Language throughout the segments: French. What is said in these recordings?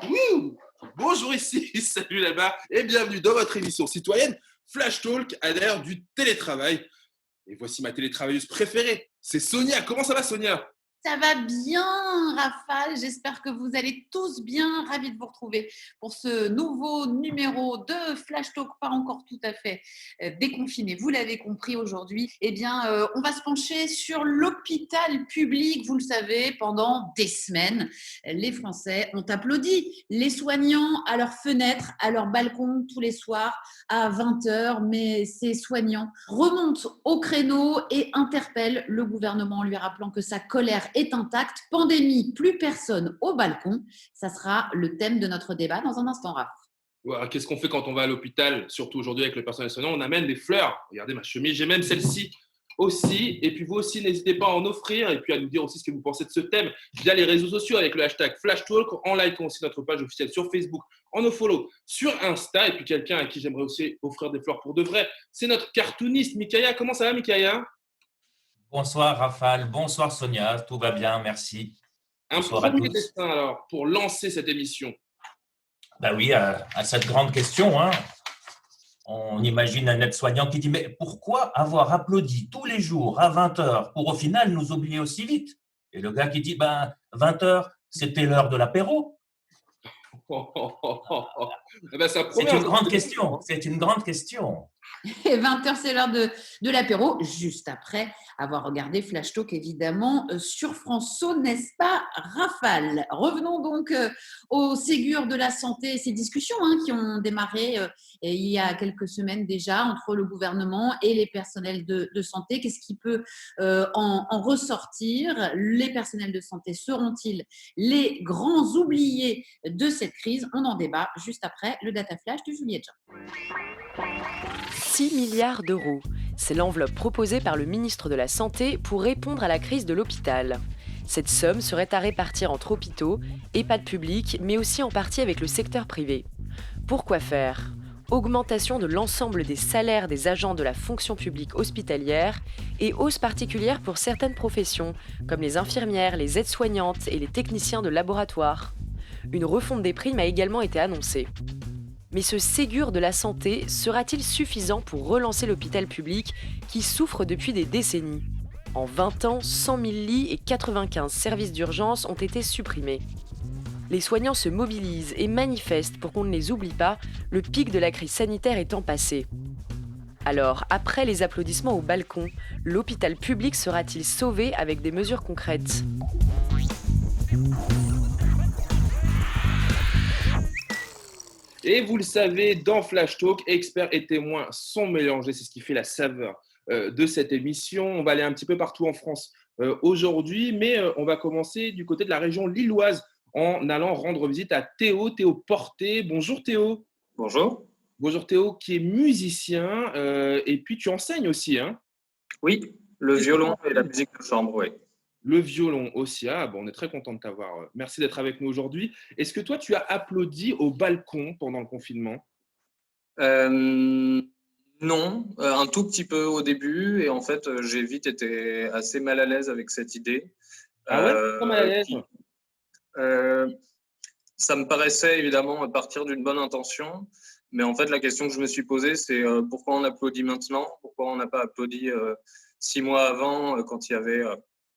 Wouh. Bonjour ici, salut là-bas et bienvenue dans votre émission citoyenne Flash Talk à l'ère du télétravail. Et voici ma télétravailleuse préférée, c'est Sonia. Comment ça va Sonia? Ça va bien, Rafale. J'espère que vous allez tous bien. Ravi de vous retrouver pour ce nouveau numéro de Flash Talk, pas encore tout à fait déconfiné. Vous l'avez compris aujourd'hui. Eh bien, on va se pencher sur l'hôpital public. Vous le savez, pendant des semaines, les Français ont applaudi les soignants à leurs fenêtres, à leurs balcons tous les soirs à 20h. Mais ces soignants remontent au créneau et interpellent le gouvernement en lui rappelant que sa colère est intacte. Pandémie, plus personne au balcon. Ça sera le thème de notre débat dans un instant, Raph. Ouais, qu'est-ce qu'on fait quand on va à l'hôpital, surtout aujourd'hui avec le personnel soignant? On amène des fleurs. Regardez ma chemise, j'ai même celle-ci aussi. Et puis vous aussi, n'hésitez pas à en offrir et puis à nous dire aussi ce que vous pensez de ce thème via les réseaux sociaux avec le hashtag FlashTalk, en likant aussi notre page officielle sur Facebook, en nous follow sur Insta. Et puis quelqu'un à qui j'aimerais aussi offrir des fleurs pour de vrai, c'est notre cartooniste Mickaël. Comment ça va Mickaël? Bonsoir Rafale, bonsoir Sonia, tout va bien, merci. Un Bonsoir à premier tous. dessin alors pour lancer cette émission. Ben oui, à cette grande question, hein, on imagine un aide-soignant qui dit « Mais pourquoi avoir applaudi tous les jours à 20 heures pour au final nous oublier aussi vite ?» Et le gars qui dit « 20 heures, c'était l'heure de l'apéro. » Eh ben, ça promet C'est une un grande peu question, hein. c'est une grande question. Et 20h, c'est l'heure de l'apéro, juste après avoir regardé Flash Talk, évidemment, sur France O, n'est-ce pas, Rafale? Revenons donc au Ségur de la santé et ces discussions qui ont démarré il y a quelques semaines déjà entre le gouvernement et les personnels de santé. Qu'est-ce qui peut en ressortir? Les personnels de santé seront-ils les grands oubliés de cette crise? On en débat juste après le Data Flash de Juliette Jean. 6 milliards d'euros. C'est l'enveloppe proposée par le ministre de la Santé pour répondre à la crise de l'hôpital. Cette somme serait à répartir entre hôpitaux, EHPAD publics, mais aussi en partie avec le secteur privé. Pourquoi faire? Augmentation de l'ensemble des salaires des agents de la fonction publique hospitalière et hausse particulière pour certaines professions, comme les infirmières, les aides-soignantes et les techniciens de laboratoire. Une refonte des primes a également été annoncée. Mais ce Ségur de la santé sera-t-il suffisant pour relancer l'hôpital public qui souffre depuis des décennies? En 20 ans, 100 000 lits et 95 services d'urgence ont été supprimés. Les soignants se mobilisent et manifestent pour qu'on ne les oublie pas, le pic de la crise sanitaire étant passé. Alors, après les applaudissements au balcon, l'hôpital public sera-t-il sauvé avec des mesures concrètes? Et vous le savez, dans Flash Talk, experts et témoins sont mélangés. C'est ce qui fait la saveur de cette émission. On va aller un petit peu partout en France aujourd'hui, mais on va commencer du côté de la région lilloise en allant rendre visite à Théo, Théo Porté. Bonjour Théo. Bonjour. Bonjour Théo, qui est musicien et puis tu enseignes aussi, hein? Oui, le violon et la musique de chambre, oui. Le violon aussi. Ah, bon, on est très content de t'avoir. Merci d'être avec nous aujourd'hui. Est-ce que toi, tu as applaudi au balcon pendant le confinement? Non, un tout petit peu au début et en fait, j'ai vite été assez mal à l'aise avec cette idée. Ah ouais? Pas mal à l'aise. Qui ça me paraissait évidemment partir d'une bonne intention, mais en fait, la question que je me suis posée, c'est, pourquoi on applaudit maintenant? Pourquoi on n'a pas applaudi, 6 mois avant, quand il y avait,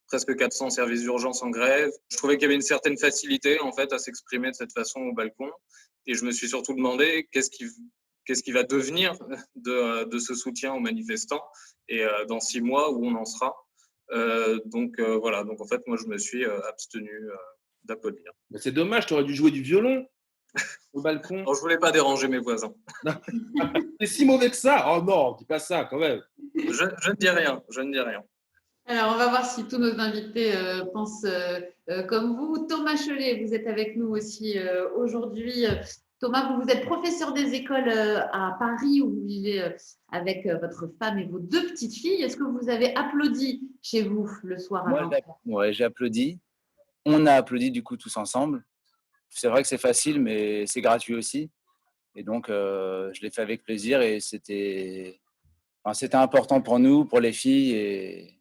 presque 400 services d'urgence en grève? Je trouvais qu'il y avait une certaine facilité, en fait, à s'exprimer de cette façon au balcon et je me suis surtout demandé qu'est-ce qui va devenir de ce soutien aux manifestants et dans 6 mois où on en sera. Voilà, donc en fait, moi, je me suis abstenu d'applaudir. Mais c'est dommage, tu aurais dû jouer du violon au balcon. Alors, je voulais pas déranger mes voisins. C'est si mauvais que ça? Oh non, dis pas ça quand même. Je ne dis rien, je ne dis rien. Alors, on va voir si tous nos invités pensent comme vous. Thomas Chollet, vous êtes avec nous aussi aujourd'hui. Thomas, vous êtes professeur des écoles à Paris où vous vivez avec votre femme et vos deux petites filles. Est-ce que vous avez applaudi chez vous le soir Moi, avant? j'ai applaudi. On a applaudi du coup tous ensemble. C'est vrai que c'est facile, mais c'est gratuit aussi. Et donc, je l'ai fait avec plaisir et c'était important pour nous, pour les filles. Et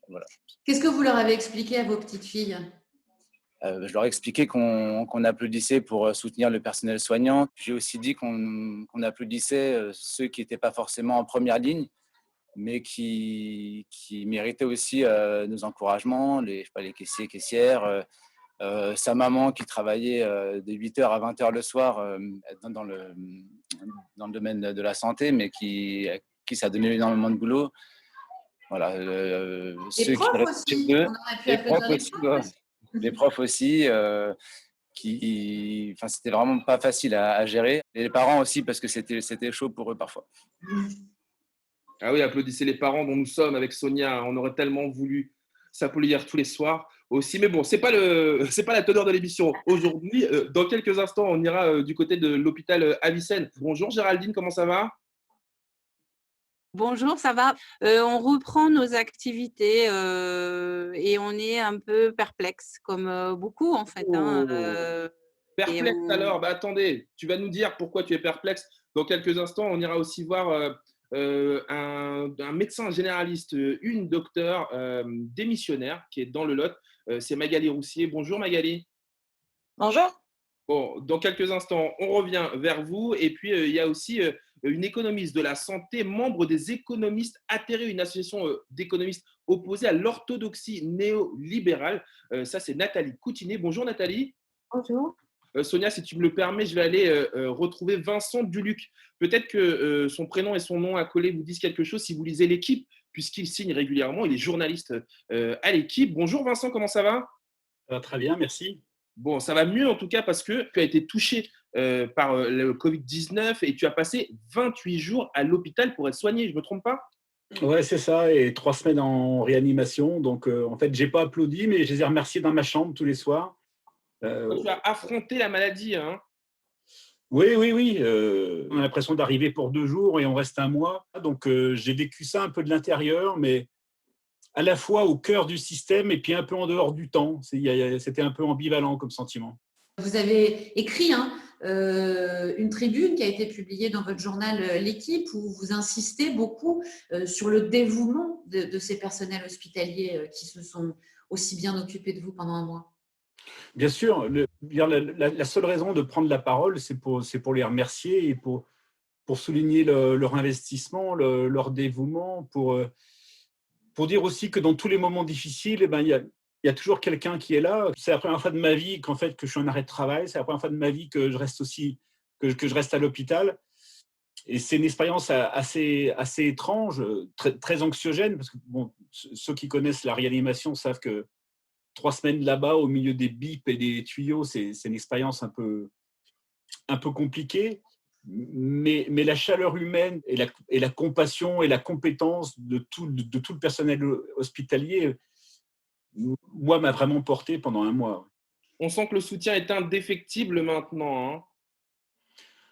voilà. Qu'est-ce que vous leur avez expliqué à vos petites filles? Je leur ai expliqué qu'on applaudissait pour soutenir le personnel soignant. J'ai aussi dit qu'on applaudissait ceux qui n'étaient pas forcément en première ligne, mais qui méritaient aussi nos encouragements, je sais pas, les caissiers, caissières, sa maman qui travaillait de 8h à 20h le soir dans le domaine de la santé, mais qui ça a donné énormément de boulot. Voilà, Les ceux qui profs restent chez aussi, eux, on aurait pu les applaudir profs les aussi, profs aussi. les profs aussi, enfin, c'était vraiment pas facile à gérer. Et les parents aussi, parce que c'était chaud pour eux parfois. Ah oui, applaudissez les parents dont nous sommes avec Sonia. On aurait tellement voulu s'applaudir tous les soirs aussi. Mais bon, c'est pas la teneur de l'émission aujourd'hui. Dans quelques instants, on ira du côté de l'hôpital Avicenne. Bonjour Géraldine, comment ça va? Bonjour, ça va? On reprend nos activités et on est un peu perplexe, comme beaucoup en fait. Hein, Oh, et perplexe on- alors? Bah attendez, tu vas nous dire pourquoi tu es perplexe. Dans quelques instants, on ira aussi voir un médecin généraliste, une docteure démissionnaire qui est dans le Lot. C'est Magali Roussier. Bonjour Magali. Bonjour. Bon, dans quelques instants, on revient vers vous. Et puis, il y a aussi une économiste de la santé, membre des économistes atterrés, une association d'économistes opposés à l'orthodoxie néolibérale. Ça, c'est Nathalie Coutinet. Bonjour Nathalie. Bonjour. Sonia, si tu me le permets, je vais aller retrouver Vincent Duluc. Peut-être que son prénom et son nom accolés vous disent quelque chose si vous lisez l'équipe, puisqu'il signe régulièrement. Il est journaliste à l'équipe. Bonjour Vincent, comment ça va? Ça va très bien, merci. Bon, ça va mieux en tout cas parce que tu as été touché par le Covid-19 et tu as passé 28 jours à l'hôpital pour être soigné, je ne me trompe pas? Ouais, c'est ça, et 3 semaines en réanimation. Donc, en fait, j'ai pas applaudi, mais je les ai remerciés dans ma chambre tous les soirs. Quand tu as affronté la maladie, hein. Oui, oui, oui. On a l'impression d'arriver pour 2 jours et on reste un mois. Donc, j'ai vécu ça un peu de l'intérieur, mais à la fois au cœur du système et puis un peu en dehors du temps. C'était un peu ambivalent comme sentiment. Vous avez écrit une tribune qui a été publiée dans votre journal L'Équipe où vous insistez beaucoup sur le dévouement de ces personnels hospitaliers qui se sont aussi bien occupés de vous pendant un mois. Bien sûr, la seule raison de prendre la parole, c'est pour les remercier et pour souligner leur investissement, leur dévouement, pour dire aussi que dans tous les moments difficiles, eh ben, il y a toujours quelqu'un qui est là. C'est la première fois de ma vie que je suis en arrêt de travail. C'est la première fois de ma vie que je reste que je reste à l'hôpital. Et c'est une expérience assez étrange, très, très anxiogène, parce que bon, ceux qui connaissent la réanimation savent que 3 semaines là-bas, au milieu des bips et des tuyaux, c'est une expérience un peu compliquée. Mais la chaleur humaine et la compassion et la compétence de tout le personnel hospitalier, moi, m'a vraiment porté pendant un mois. On sent que le soutien est indéfectible maintenant, hein.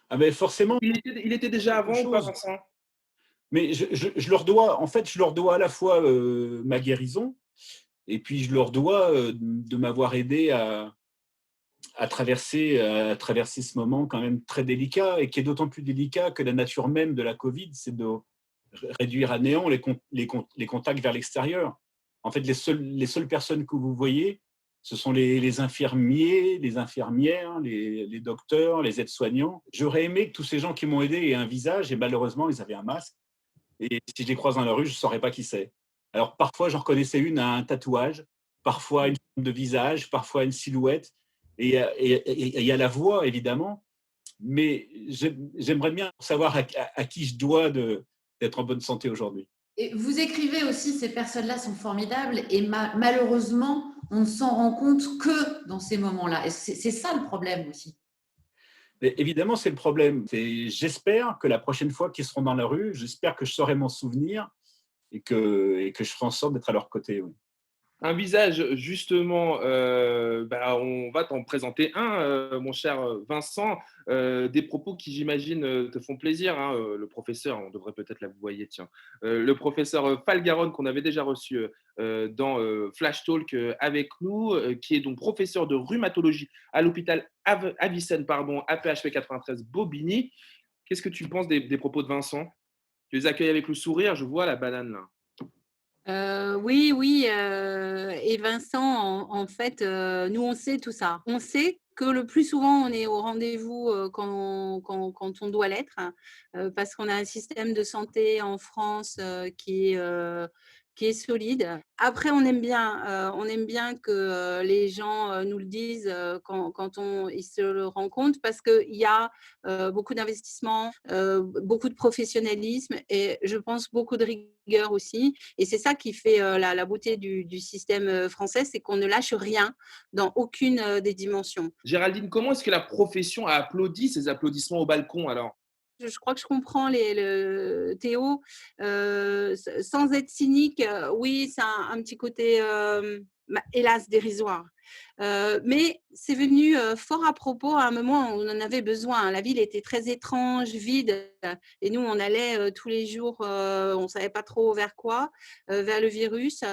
Ah ben forcément, Il était déjà avant ou pas, chose. Vincent? Mais je leur dois, en fait, je leur dois à la fois ma guérison, et puis je leur dois de m'avoir aidé à traverser ce moment quand même très délicat, et qui est d'autant plus délicat que la nature même de la Covid, c'est de réduire à néant les contacts vers l'extérieur. En fait, les seules personnes que vous voyez, ce sont les infirmiers, les infirmières, les docteurs, les aides-soignants. J'aurais aimé que tous ces gens qui m'ont aidé aient un visage, et malheureusement, ils avaient un masque. Et si je les croise dans la rue, je ne saurais pas qui c'est. Alors parfois, j'en reconnaissais une à un tatouage, parfois une forme de visage, parfois une silhouette, et il y a la voix, évidemment. Mais j'aimerais bien savoir à qui je dois d'être en bonne santé aujourd'hui. Et vous écrivez aussi, ces personnes-là sont formidables et malheureusement, on ne s'en rend compte que dans ces moments-là. Et c'est ça le problème aussi. Mais évidemment, c'est le problème. J'espère que la prochaine fois qu'ils seront dans la rue, j'espère que je saurai m'en souvenir et que je ferai en sorte d'être à leur côté. Oui. Un visage, justement, on va t'en présenter un, mon cher Vincent. Des propos qui, j'imagine, te font plaisir, hein. Le professeur, on devrait peut-être la vous voyez, tiens. Le professeur Falgaron, qu'on avait déjà reçu dans Flash Talk avec nous, qui est donc professeur de rhumatologie à l'hôpital Avicenne, pardon, APHP 93 Bobigny. Qu'est-ce que tu penses des propos de Vincent? Tu les accueilles avec le sourire, je vois la banane là. Oui, oui, et Vincent, en fait, nous, on sait tout ça. On sait que le plus souvent, on est au rendez-vous, quand on doit l'être, hein, parce qu'on a un système de santé en France, qui est solide. Après, on aime bien que, les gens, nous le disent, quand ils se le rendent compte parce qu'il y a, beaucoup d'investissement, beaucoup de professionnalisme et je pense beaucoup de rigueur aussi. Et c'est ça qui fait la beauté du système français, c'est qu'on ne lâche rien dans aucune des dimensions. Géraldine, comment est-ce que la profession a applaudi ces applaudissements au balcon alors? Je crois que je comprends Théo, sans être cynique, oui, c'est un petit côté, hélas dérisoire. Mais c'est venu fort à propos à un moment où on en avait besoin. La ville était très étrange, vide, et nous, on allait tous les jours, on ne savait pas trop vers quoi, vers le virus.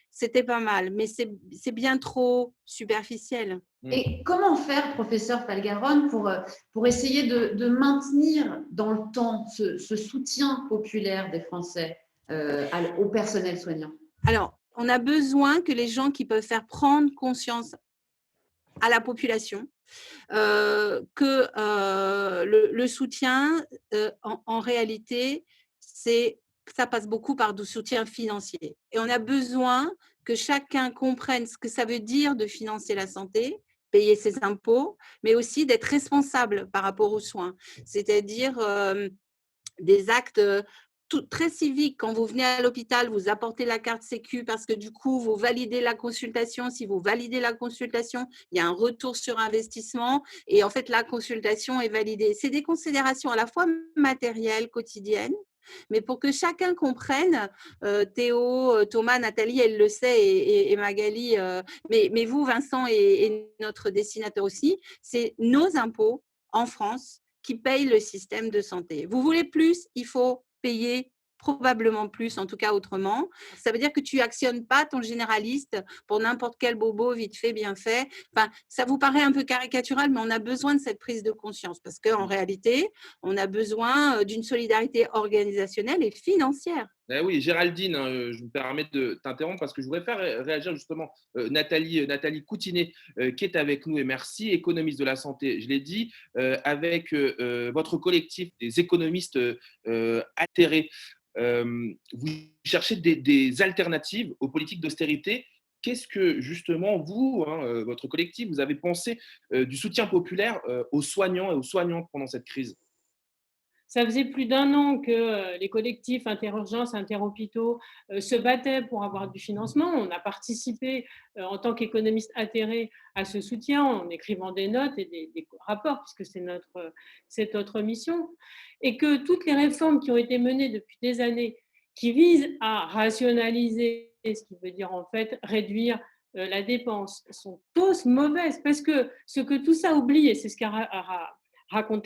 C'était pas mal, mais c'est bien trop superficiel. Et comment faire, professeur Falgaron, pour essayer de maintenir dans le temps ce soutien populaire des Français au personnel soignant? Alors, on a besoin que les gens qui peuvent faire prendre conscience à la population que le soutien, en réalité, ça passe beaucoup par du soutien financier. Et on a besoin que chacun comprenne ce que ça veut dire de financer la santé, payer ses impôts, mais aussi d'être responsable par rapport aux soins. C'est-à-dire des actes très civiques. Quand vous venez à l'hôpital, vous apportez la carte Sécu parce que du coup, vous validez la consultation. Si vous validez la consultation, il y a un retour sur investissement et en fait, la consultation est validée. C'est des considérations à la fois matérielles, quotidiennes, mais pour que chacun comprenne, Théo, Thomas, Nathalie, elle le sait et Magali, mais vous, Vincent et notre dessinateur aussi, c'est nos impôts en France qui payent le système de santé. Vous voulez plus, il faut payer probablement plus, en tout cas autrement. Ça veut dire que tu actionnes pas ton généraliste pour n'importe quel bobo vite fait, bien fait. Enfin, ça vous paraît un peu caricatural, mais on a besoin de cette prise de conscience parce qu'en réalité, on a besoin d'une solidarité organisationnelle et financière. Oui, Géraldine, hein, je me permets de t'interrompre parce que je voudrais faire réagir justement Nathalie Coutinet, qui est avec nous, et merci, économiste de la santé, je l'ai dit, avec votre collectif des économistes atterrés. Vous cherchez des alternatives aux politiques d'austérité. Qu'est-ce que justement vous, hein, votre collectif, vous avez pensé du soutien populaire aux soignants et aux soignantes pendant cette crise? Ça faisait plus d'un an que les collectifs Interurgence, Interhôpitaux se battaient pour avoir du financement. On a participé en tant qu'économistes atterrés à ce soutien en écrivant des notes et des rapports, puisque c'est notre mission. Et que toutes les réformes qui ont été menées depuis des années, qui visent à rationaliser, ce qui veut dire en fait réduire la dépense, sont tous mauvaises. Parce que ce que tout ça oublie, et c'est ce qu'a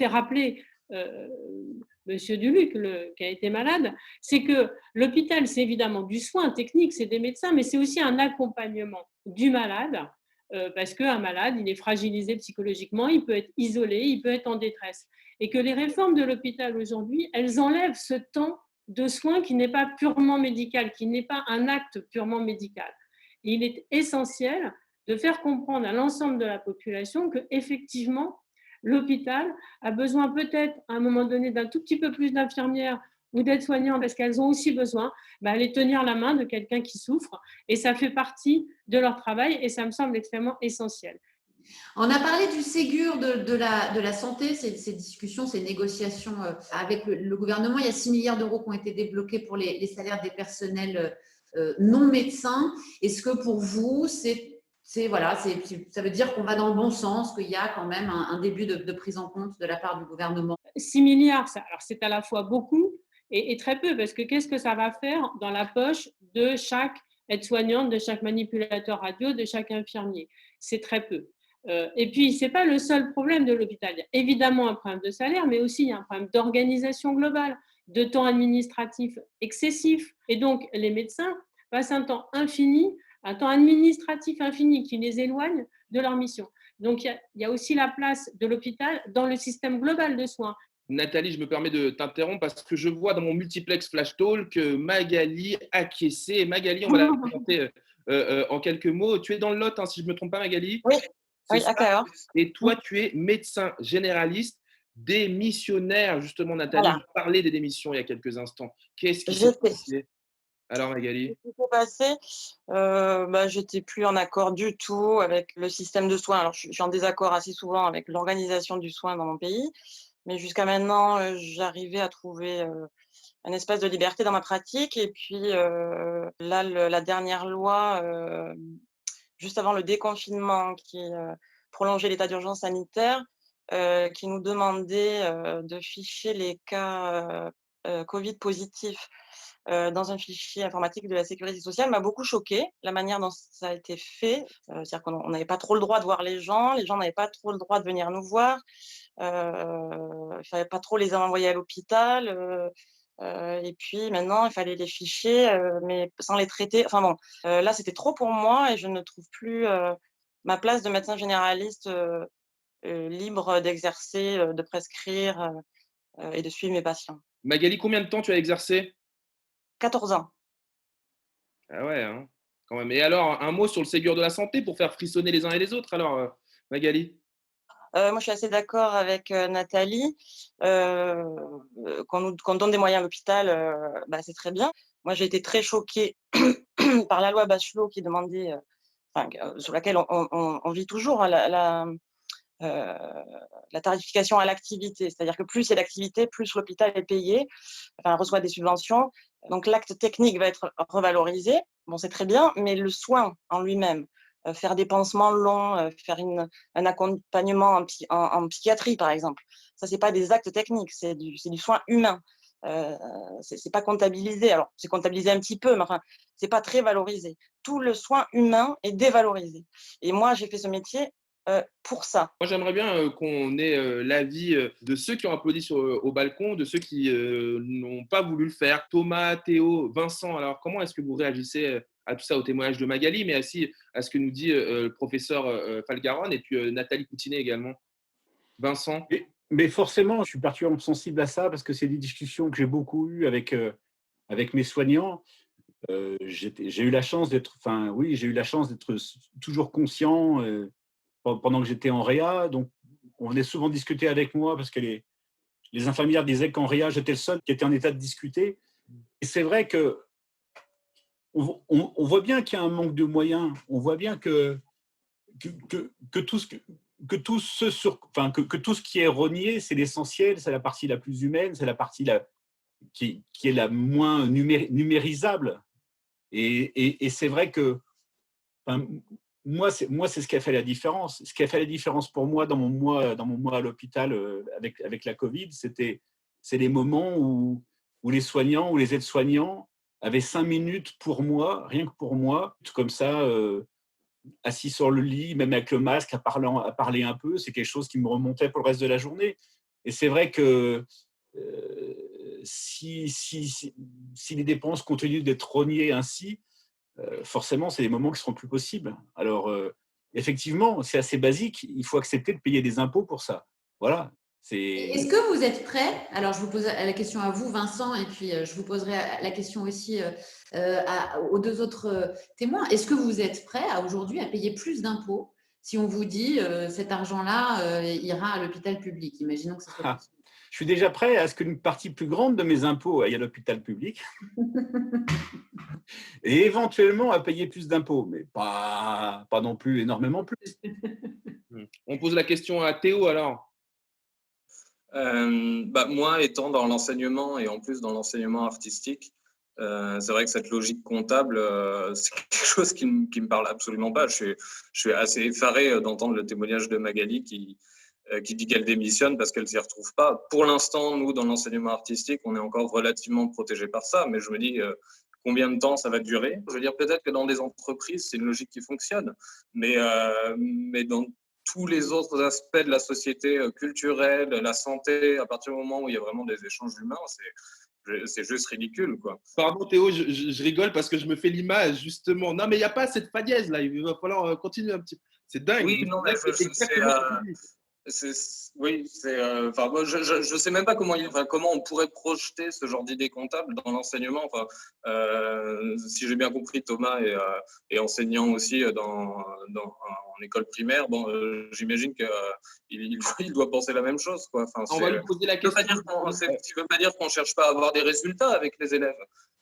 rappelé euh, Monsieur Duluc, qui a été malade, c'est que l'hôpital, c'est évidemment du soin technique, c'est des médecins, mais c'est aussi un accompagnement du malade, parce qu'un malade, il est fragilisé psychologiquement, il peut être isolé, il peut être en détresse. Et que les réformes de l'hôpital aujourd'hui, elles enlèvent ce temps de soins qui n'est pas purement médical, qui n'est pas un acte purement médical. Et il est essentiel de faire comprendre à l'ensemble de la population qu'effectivement, l'hôpital a besoin peut-être à un moment donné d'un tout petit peu plus d'infirmières ou d'aides-soignants parce qu'elles ont aussi besoin d'aller tenir la main de quelqu'un qui souffre et ça fait partie de leur travail et ça me semble extrêmement essentiel. On a parlé du Ségur de la santé, ces discussions, ces négociations avec le gouvernement. Il y a 6 milliards d'euros qui ont été débloqués pour les salaires des personnels non médecins. Est-ce que pour vous, ça veut dire qu'on va dans le bon sens, qu'il y a quand même un début de prise en compte de la part du gouvernement? 6 milliards, alors c'est à la fois beaucoup et très peu, parce que qu'est-ce que ça va faire dans la poche de chaque aide-soignante, de chaque manipulateur radio, de chaque infirmier. C'est très peu. Et puis, ce n'est pas le seul problème de l'hôpital. Il y a évidemment un problème de salaire, mais aussi il y a un problème d'organisation globale, de temps administratif excessif. Et donc, les médecins passent un temps infini, un temps administratif infini qui les éloigne de leur mission. Donc, il y a aussi la place de l'hôpital dans le système global de soins. Nathalie, je me permets de t'interrompre parce que je vois dans mon multiplex Flash Talk Magali acquiescée. Magali, on va la présenter en quelques mots. Tu es dans le Lot, hein, si je ne me trompe pas, Magali. Oui, C'est oui, ça. à Cahors. Et toi, tu es médecin généraliste, démissionnaire. Justement, Nathalie, Voilà. je parlais des démissions il y a quelques instants. Qu'est-ce qui s'est J'étais. passé alors, Magali? Ce qui s'est passé, j'étais plus en accord du tout avec le système de soins. Alors, je suis en désaccord assez souvent avec l'organisation du soin dans mon pays, mais jusqu'à maintenant, j'arrivais à trouver un espace de liberté dans ma pratique. Et puis là, la dernière loi, juste avant le déconfinement, qui prolongeait l'état d'urgence sanitaire, qui nous demandait de ficher les cas Covid positifs dans un fichier informatique de la sécurité sociale, m'a beaucoup choquée, la manière dont ça a été fait. C'est-à-dire qu'on n'avait pas trop le droit de voir les gens n'avaient pas trop le droit de venir nous voir, il ne fallait pas trop les envoyer à l'hôpital, et puis maintenant, il fallait les ficher, mais sans les traiter. Enfin bon, là, c'était trop pour moi et je ne trouve plus ma place de médecin généraliste libre d'exercer, de prescrire et de suivre mes patients. Magali, combien de temps tu as exercé? 14 ans. Ah ouais, hein, quand même. Et alors, un mot sur le Ségur de la santé pour faire frissonner les uns et les autres, alors, Magali? Moi, je suis assez d'accord avec Nathalie. Qu'on donne des moyens à l'hôpital, c'est très bien. Moi, j'ai été très choquée par la loi Bachelot qui demandait, sur laquelle on vit toujours, hein, la tarification à l'activité. C'est-à-dire que plus il y a d'activité, plus l'hôpital est payé, reçoit des subventions. Donc l'acte technique va être revalorisé. Bon, c'est très bien, mais le soin en lui-même, faire des pansements longs, faire un accompagnement en psychiatrie, par exemple, ça, c'est pas des actes techniques, c'est du soin humain. C'est pas comptabilisé. Alors, c'est comptabilisé un petit peu, mais enfin, c'est pas très valorisé. Tout le soin humain est dévalorisé. Et moi, j'ai fait ce métier pour ça. Moi, j'aimerais bien qu'on ait l'avis de ceux qui ont applaudi au balcon, de ceux qui n'ont pas voulu le faire. Thomas, Théo, Vincent, alors comment est-ce que vous réagissez à tout ça, au témoignage de Magali, mais aussi à ce que nous dit le professeur Falgaron et puis Nathalie Coutinet également? Vincent? Mais forcément, je suis particulièrement sensible à ça parce que c'est des discussions que j'ai beaucoup eues avec mes soignants. J'ai eu la chance d'être toujours conscient pendant que j'étais en réa. Donc, on venait souvent discuter avec moi parce que les infirmières disaient qu'en réa, j'étais le seul qui était en état de discuter. Et c'est vrai que on voit bien qu'il y a un manque de moyens. On voit bien que tout ce que tout ce qui est renié, c'est l'essentiel, c'est la partie la plus humaine, c'est la partie qui est la moins numérisable. Et c'est vrai que moi, c'est ce qui a fait la différence. Ce qui a fait la différence pour moi dans mon mois à l'hôpital avec la Covid, c'est les moments où les soignants ou les aides-soignants avaient 5 minutes pour moi, rien que pour moi, comme ça, assis sur le lit, même avec le masque, à parler un peu. C'est quelque chose qui me remontait pour le reste de la journée. Et c'est vrai que si les dépenses continuent d'être rognées ainsi, forcément, c'est des moments qui seront plus possibles. Alors, effectivement, c'est assez basique. Il faut accepter de payer des impôts pour ça. Voilà. Est-ce que vous êtes prêt? Alors, je vous pose la question à vous, Vincent, et puis je vous poserai la question aussi aux deux autres témoins. Est-ce que vous êtes prêt aujourd'hui à payer plus d'impôts si on vous dit cet argent-là ira à l'hôpital public? Imaginons que ce soit possible. Je suis déjà prêt à ce qu'une partie plus grande de mes impôts aille à l'hôpital public et éventuellement à payer plus d'impôts, mais pas non plus énormément plus. On pose la question à Théo alors. Moi, étant dans l'enseignement et en plus dans l'enseignement artistique, c'est vrai que cette logique comptable, c'est quelque chose qui me parle absolument pas. Je suis assez effaré d'entendre le témoignage de Magali qui dit qu'elle démissionne parce qu'elle ne s'y retrouve pas. Pour l'instant, nous, dans l'enseignement artistique, on est encore relativement protégés par ça, mais je me dis combien de temps ça va durer. Je veux dire, peut-être que dans des entreprises, c'est une logique qui fonctionne, mais dans tous les autres aspects de la société culturelle, la santé, à partir du moment où il y a vraiment des échanges humains, c'est juste ridicule, quoi. Pardon Théo, je rigole parce que je me fais l'image justement. Non mais il n'y a pas cette fadiaise là, il va falloir continuer un petit peu. C'est dingue. Oui, non, mais C'est exactement ce que tu dis. enfin, moi, je sais même pas comment on pourrait projeter ce genre d'idée comptable dans l'enseignement. Enfin, si j'ai bien compris, Thomas est enseignant aussi en école primaire. Bon, j'imagine qu'il doit penser la même chose, quoi. Enfin, On va lui poser la question. Ce qui veut pas dire qu'on cherche pas à avoir des résultats avec les élèves,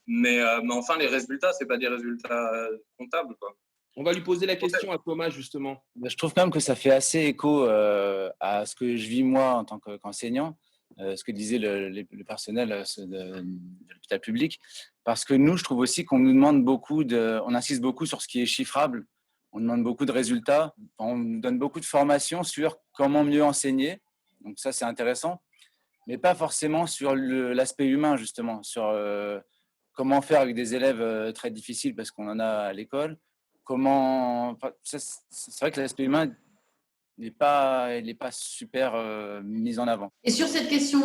mais enfin, les résultats, c'est pas des résultats comptables, quoi. On va lui poser la question à Thomas, justement. Je trouve quand même que ça fait assez écho à ce que je vis moi en tant qu'enseignant, ce que disait le personnel de l'hôpital public. Parce que nous, je trouve aussi qu'on nous demande on insiste beaucoup sur ce qui est chiffrable. On demande beaucoup de résultats. On nous donne beaucoup de formations sur comment mieux enseigner. Donc ça, c'est intéressant. Mais pas forcément sur l'aspect humain, justement, sur comment faire avec des élèves très difficiles, parce qu'on en a à l'école. C'est vrai que l'aspect humain n'est pas super mis en avant. Et sur cette question,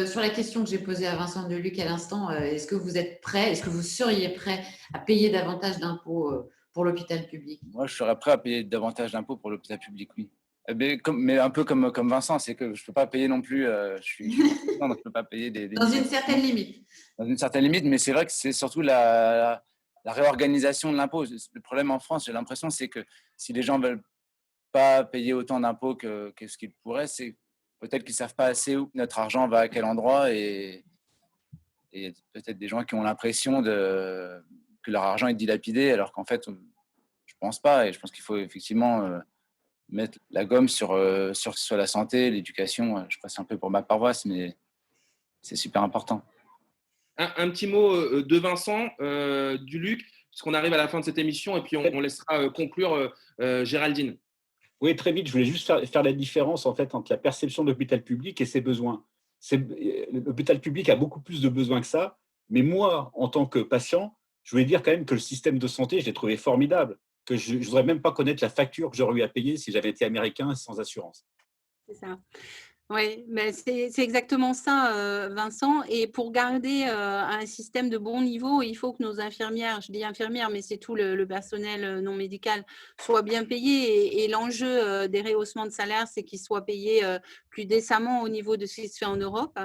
sur la question que j'ai posée à Vincent Deluc à l'instant, est-ce que vous êtes prêt, est-ce que vous seriez prêt à payer davantage d'impôts pour l'hôpital public? Moi, je serais prêt à payer davantage d'impôts pour l'hôpital public, oui. Mais un peu comme Vincent, c'est que je ne peux pas payer non plus. Je suis donc je ne peux pas payer des Dans une certaine limite. Dans une certaine limite, mais c'est vrai que c'est surtout la réorganisation de l'impôt. Le problème en France, j'ai l'impression, c'est que si les gens ne veulent pas payer autant d'impôts que ce qu'ils pourraient, c'est peut-être qu'ils ne savent pas assez où notre argent va, à quel endroit, et peut-être des gens qui ont l'impression que leur argent est dilapidé, alors qu'en fait, je ne pense pas. Et je pense qu'il faut effectivement mettre la gomme sur la santé, l'éducation. Je passe un peu pour ma paroisse, mais c'est super important. Un petit mot de Vincent Duluc, puisqu'on arrive à la fin de cette émission, et puis on laissera conclure Géraldine. Oui, très vite, je voulais juste faire la différence en fait entre la perception de l'hôpital public et ses besoins. L'hôpital public a beaucoup plus de besoins que ça, mais moi, en tant que patient, je voulais dire quand même que le système de santé, je l'ai trouvé formidable, que je ne voudrais même pas connaître la facture que j'aurais eu à payer si j'avais été américain sans assurance. C'est ça. Oui, mais c'est exactement ça, Vincent. Et pour garder un système de bon niveau, il faut que nos infirmières, je dis infirmières, mais c'est tout le personnel non médical, soient bien payés. Et l'enjeu des rehaussements de salaire, c'est qu'ils soient payés plus décemment au niveau de ce qui se fait en Europe.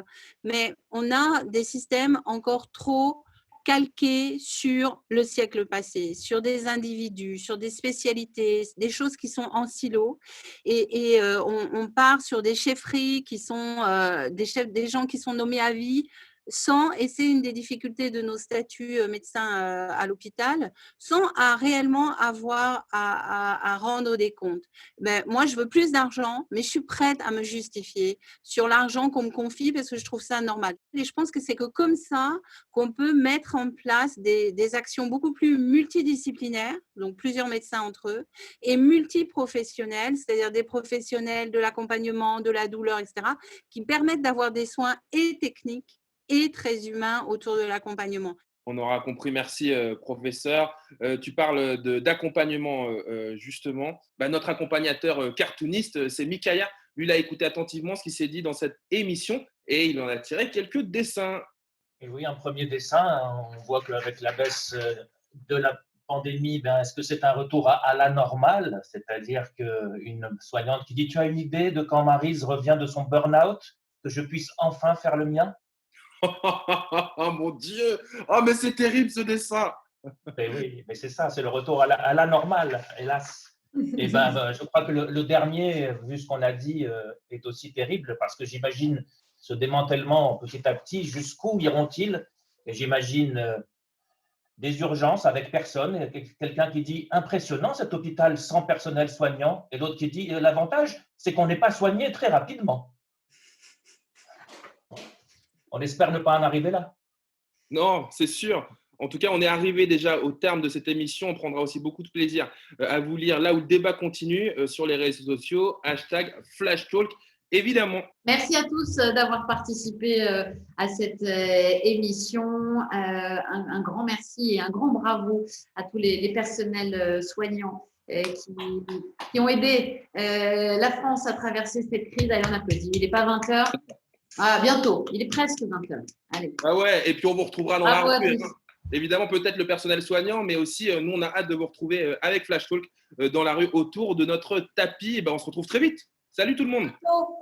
Mais on a des systèmes encore trop calqués sur le siècle passé, sur des individus, sur des spécialités, des choses qui sont en silo. Et on part sur des chefferies qui sont des gens qui sont nommés à vie sans, et c'est une des difficultés de nos statuts médecins à l'hôpital, sans à réellement avoir à rendre des comptes. Ben, moi, je veux plus d'argent, mais je suis prête à me justifier sur l'argent qu'on me confie parce que je trouve ça normal. Et je pense que c'est que comme ça qu'on peut mettre en place des actions beaucoup plus multidisciplinaires, donc plusieurs médecins entre eux, et multiprofessionnels, c'est-à-dire des professionnels de l'accompagnement, de la douleur, etc., qui permettent d'avoir des soins et techniques et très humains autour de l'accompagnement. On aura compris, merci professeur. Tu parles d'accompagnement justement. Notre accompagnateur cartooniste, c'est Mikaya. Lui, il a écouté attentivement ce qui s'est dit dans cette émission et il en a tiré quelques dessins. Et oui, un premier dessin, on voit qu'avec la baisse de la pandémie, est-ce que c'est un retour à la normale? C'est-à-dire qu'une soignante qui dit « Tu as une idée de quand Maryse revient de son burn-out, que je puisse enfin faire le mien ?» Oh mon Dieu! Oh, mais c'est terrible ce dessin! Mais oui, mais c'est ça, c'est le retour à la normale, hélas. Et je crois que le dernier, vu ce qu'on a dit, est aussi terrible parce que j'imagine ce démantèlement petit à petit, jusqu'où iront-ils? Et j'imagine des urgences avec personne, quelqu'un qui dit impressionnant cet hôpital sans personnel soignant, et l'autre qui dit l'avantage, c'est qu'on n'est pas soigné très rapidement. On espère ne pas en arriver là. Non, c'est sûr. En tout cas, on est arrivé déjà au terme de cette émission. On prendra aussi beaucoup de plaisir à vous lire là où le débat continue sur les réseaux sociaux, #FlashTalk. évidemment. Merci à tous d'avoir participé à cette émission. Un grand merci et un grand bravo à tous les personnels soignants qui ont aidé la France à traverser cette crise. Allez, on applaudit. Il n'est pas 20h. Ah, bientôt. Il est presque 20h. Allez. Ah ouais, et puis on vous retrouvera dans Bravo la à rue. tous. Évidemment, peut-être le personnel soignant, mais aussi, nous, on a hâte de vous retrouver avec Flash Talk dans la rue autour de notre tapis. Et ben, on se retrouve très vite. Salut tout le monde. Bientôt.